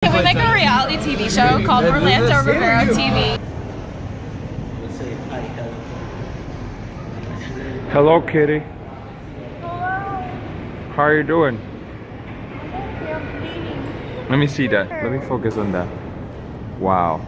Can we make a reality TV show called Orlando Rivero TV? Hello, kitty. How are you doing? Let me see that. Let me focus on that. Wow.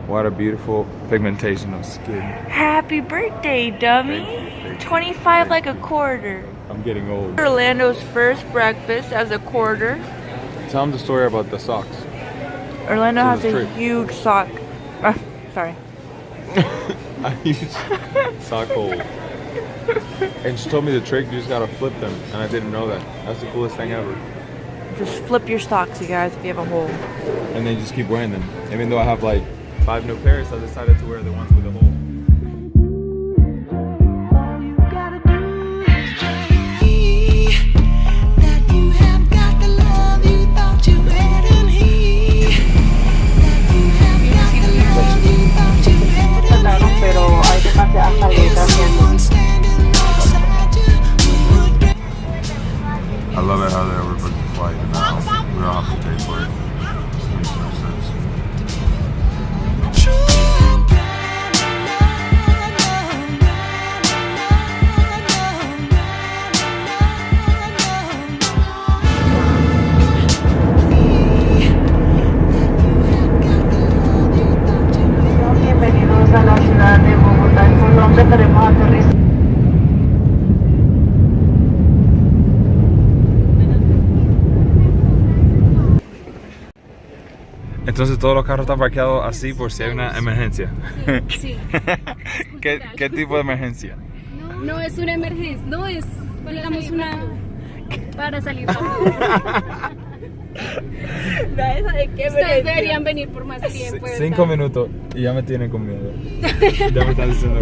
What a beautiful pigmentation of skin. Happy birthday, dummy. 25 like a quarter. I'm getting old. Orlando's first breakfast as a quarter. Tell them the story about the socks. Orlando To has the a trick. huge sock. Sorry. I use sock hole. And she told me the trick, you just gotta flip them. And I didn't know that. That's the coolest thing ever. Just flip your socks, you guys, if you have a hole. And then you just keep wearing them. Even though I have like 5 new pairs, I decided to wear the ones with the hole. I love it how they overbooked the flight and now we don't have to pay for it. This makes no sense. Bienvenidos a la ciudad de Bogotá, en Colombia. Estaremos aterrizando. Entonces todos los carros están parqueados así por si hay una emergencia. Sí. ¿Qué tipo de emergencia? No es una emergencia, no es, digamos, una para salir rápido. Ustedes deberían venir por más tiempo. 5 minutos y ya me tienen con miedo. Ya me están diciendo.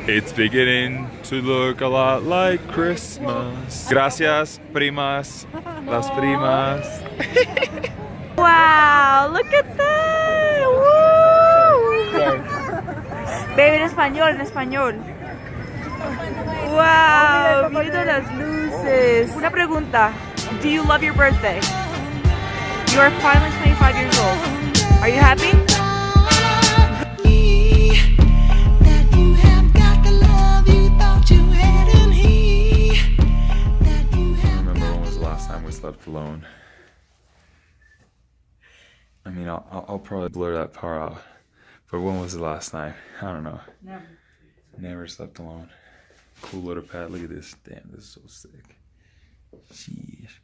It's beginning to look a lot like Christmas. Gracias, primas. Las primas. Wow, look at that. Woo. Baby, en español. Wow, miren las luces. Una pregunta. Do you love your birthday? You are finally 25 years old. Are you happy? Slept alone. I mean, I'll probably blur that part out. But when was the last time? I don't know. Never slept alone. Cool little pad. Look at this. Damn, this is so sick. Sheesh.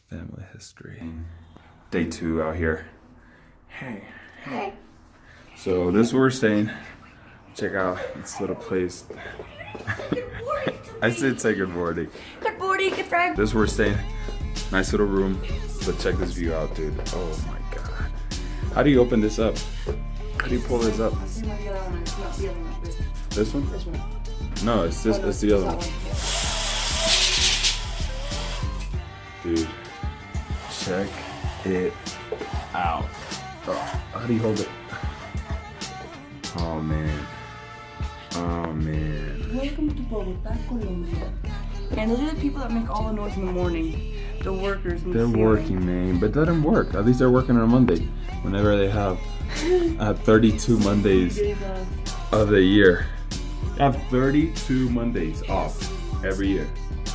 Family history. Day 2 out here. Hey. So this is where we're staying. Check out this little place. I said say good morning. Good morning, good friend. This is where we're staying. Nice little room, but check this view out, dude. Oh my god. How do you open this up? How do you pull this up? This one? This one. No, it's this. It's the other one. Dude, check it out. Oh, how do you hold it? Oh man. Oh man. Welcome to Bogotá, Colombia. And those are the people that make all the noise in the morning. The workers. They're working, man, but that doesn't work. At least they're working on a Monday. Whenever they have 32 Mondays of the year. I have 32 Mondays off every year,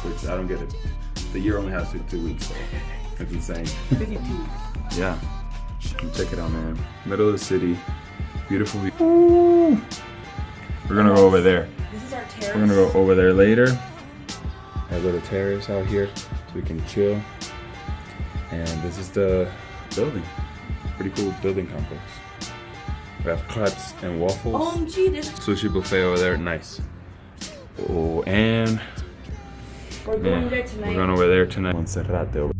which I don't get it. The year only has 2 weeks, so it's insane. 52. Yeah. Check it out, man. Middle of the city. Beautiful view. Ooh. We're gonna go over there. This is our terrace. We're gonna go over there later. A little terrace out here so we can chill. And this is the building. Pretty cool building complex. We have crepes and waffles. OMG, this Sushi buffet over there, nice. Oh, and we're going there tonight. we're going over there tonight. Monserrate over.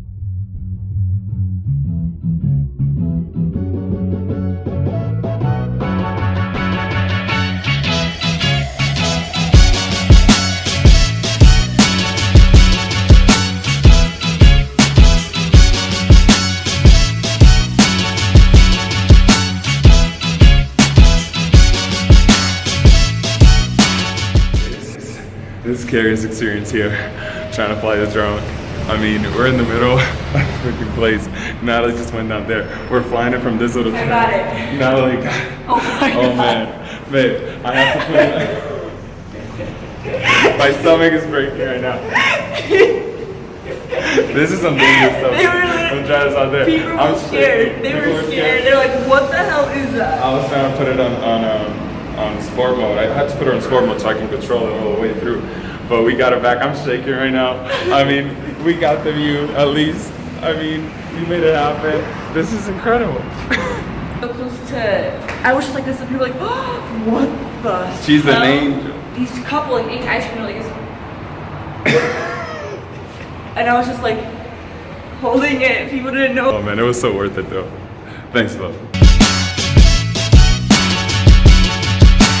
This is Carrie's experience here, trying to fly the drone. I mean, we're in the middle of a freaking place. Natalie just went down there. We're flying it from this little I got it. Natalie got it. Oh man. Babe, I have to put it. My stomach is breaking right now. This is some dangerous stuff. I'm trying this out there. People were scared. They were scared. They're like, what the hell is that? I was trying to put it on sport mode. I had to put her on sport mode so I can control it all the way through. But we got it back. I'm shaking right now. I mean, we got the view at least. I mean, we made it happen. This is incredible. So close to, I was just like this, and people were like, oh, what the She's hell? an angel. These couple like ate ice cream like this. And I was just like holding it. People didn't know. Oh man, it was so worth it though. Thanks, love.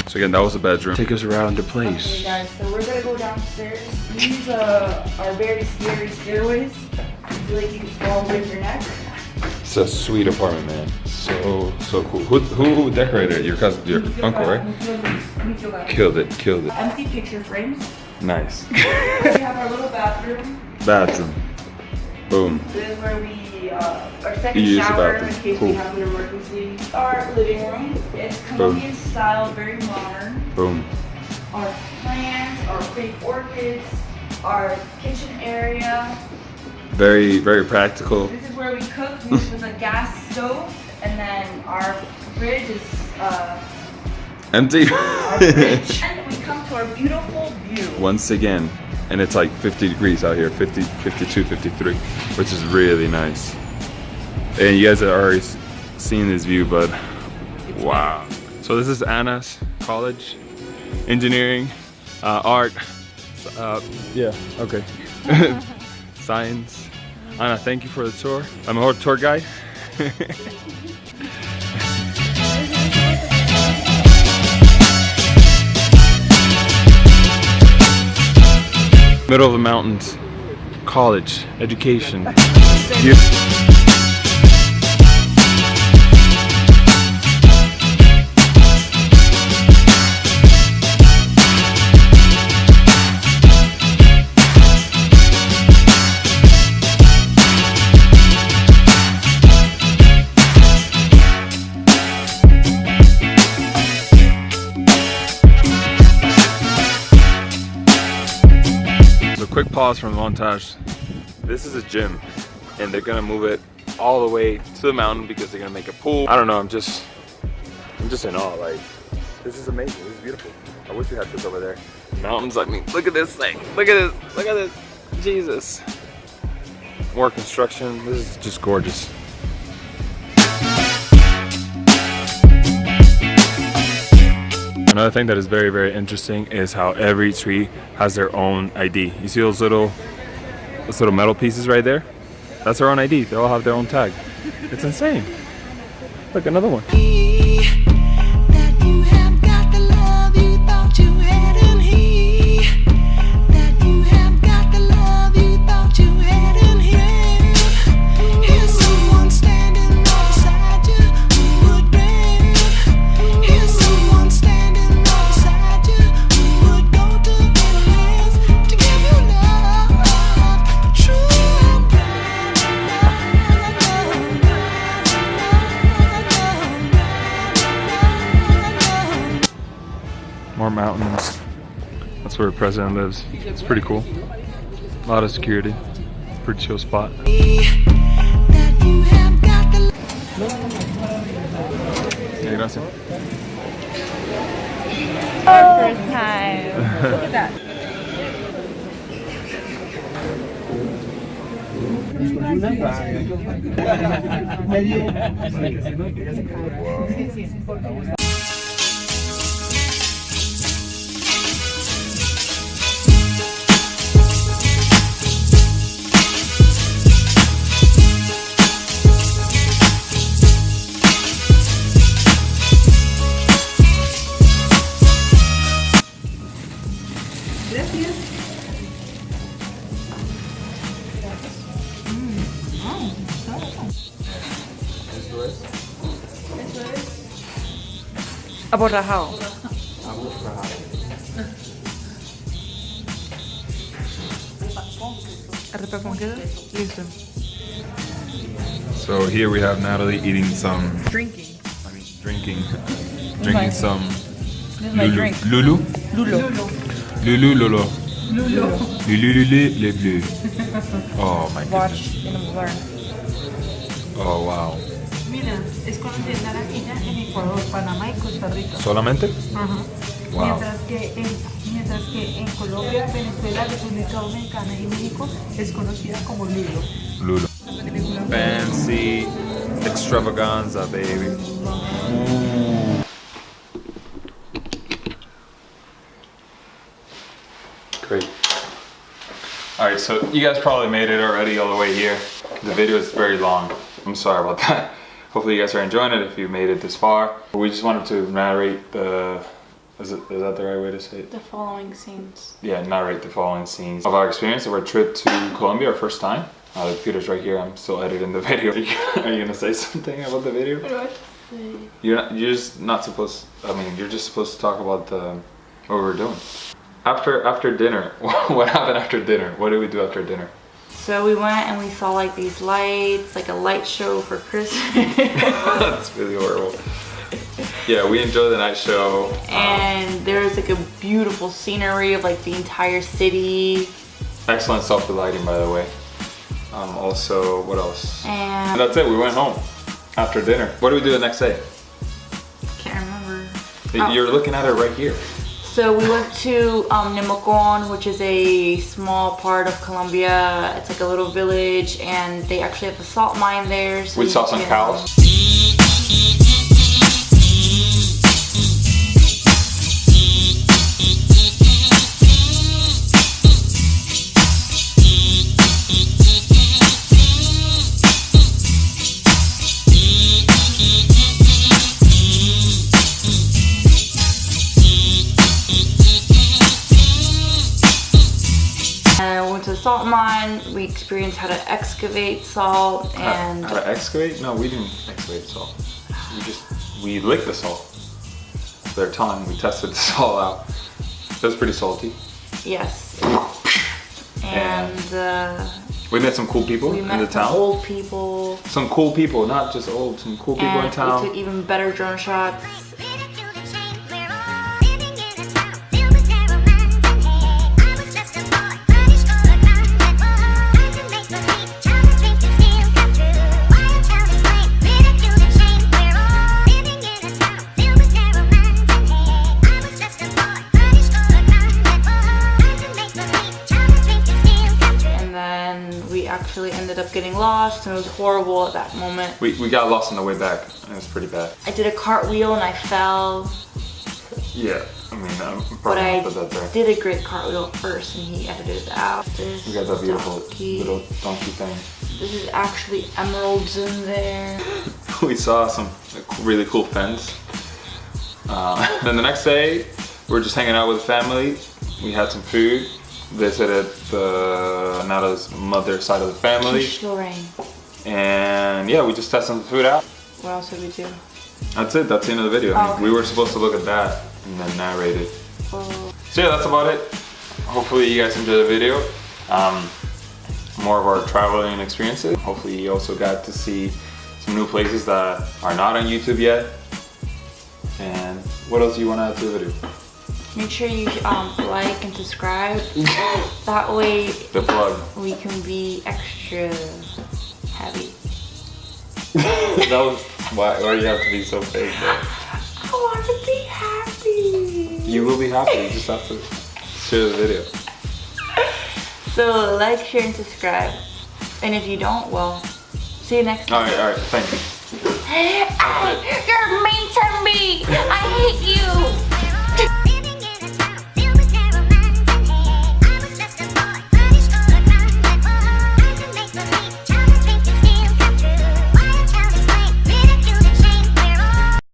So again, that was the bedroom. Take us around the place. Okay guys, so we're gonna go downstairs. These are very scary stairways. I feel like you can fall and break your neck. It's a sweet apartment, man. So cool. Who decorated it? Your cousin, your uncle, right? Killed it. Empty picture frames. Nice. We have our little bathroom. Bathroom. Boom. This is where we, our second You use the shower in bathroom. case Cool. we have an emergency. Our living room. It's Colombian style, very modern. Boom. Our plants, our fake orchids, our kitchen area. Very practical. This is where we cook. We use a gas stove, and then our fridge is Empty. our fridge. And we come to our beautiful view. Once again, and it's like 50 degrees out here, 50, 52, 53, which is really nice. And you guys have already seen this view, but wow. So this is Anna's college, engineering, art, yeah, okay. Science. Anna, thank you for the tour. I'm a tour guide. Middle of the mountains, college, education. Quick pause from the montage. This is a gym and they're gonna move it all the way to the mountain because they're gonna make a pool. I don't know, I'm just in awe. Like, this is amazing, this is beautiful. I wish we had this over there. Mountains, I mean, look at this thing, look at this, Jesus. More construction, this is just gorgeous. Another thing that is very interesting is how every tree has their own ID. You see those little metal pieces right there? That's their own ID. They all have their own tag. It's insane. Look, another one. More mountains. That's where the president lives. It's pretty cool. A lot of security. Pretty chill spot. Yeah, gracias. Our first time. Look at that. Aborrajado. Arepa con queso. Listo. So here we have Natalie eating some, Drinking. drinking my- some This is my Lulu. drink. Lulu? Lulo. Lulu Lolo. Lulu le bleu. Oh my Watch goodness. in the bar. Oh wow. Mira, es conocida en Argentina, en Ecuador, Panamá y Costa Rica. ¿Solamente? Ajá. Wow. Mientras que en Colombia, Venezuela, República Dominicana y México es conocida como Lulo. Lulu. Fancy extravaganza, baby. Ooh. Great. Alright, so you guys probably made it already all the way here. The video is very long. I'm sorry about that. Hopefully you guys are enjoying it if you made it this far. We just wanted to narrate the... Is that the right way to say it? The following scenes. Yeah, narrate the following scenes of our experience of our trip to Colombia, our first time. The computer's right here. I'm still editing the video. Are you gonna say something about the video? What do I say? You're just not supposed. I mean, you're just supposed to talk about what we were doing. After dinner, what happened after dinner? What did we do after dinner? So we went and we saw like these lights, like a light show for Christmas. That's really horrible. Yeah, we enjoyed the night show. And there's like a beautiful scenery of like the entire city. Excellent selfie lighting, by the way. Also, what else? And That's it. We went home after dinner. What did we do the next day? can't remember. You're looking at it right here. So we went to Nimocon, which is a small part of Colombia. It's like a little village, and they actually have a salt mine there. So We you saw some can- cows. To the salt mine, we experienced how to excavate salt and How to excavate? No, we didn't excavate salt. We licked the salt. Their tongue, we tested the salt out. It was pretty salty. yes, and We met some cool people we in met the some town. old people, Some cool people, not just old, some cool people in and we town. took even better drone shots. Actually ended up getting lost, and it was horrible at that moment. We got lost on the way back. It was pretty bad. I did a cartwheel and I fell, Yeah, I mean, I'm but probably I gonna put that there. did a great cartwhile first, and he edited it out. This We got that beautiful donkey. little donkey thing. This is actually emeralds in there. We saw some really cool fence. Then the next day, we were just hanging out with the family. We had some food. Visited Nata's mother's side of the family. Quiche Lorraine. And yeah, we just tested some food out. What else did we do? That's it. That's the end of the video. I mean, Okay. we were supposed to look at that and then narrate it. Oh, So yeah, that's about it. Hopefully you guys enjoyed the video. More of our traveling experiences. Hopefully you also got to see some new places that are not on YouTube yet. And what else do you want to add to the video? make sure you like and subscribe. That way The plug. we can be extra happy. That was why do you have to be so fake though? I want to be happy. You will be happy. You just have to share the video. So like, share, and subscribe. And if you don't, well, See you next time. All right, thank you.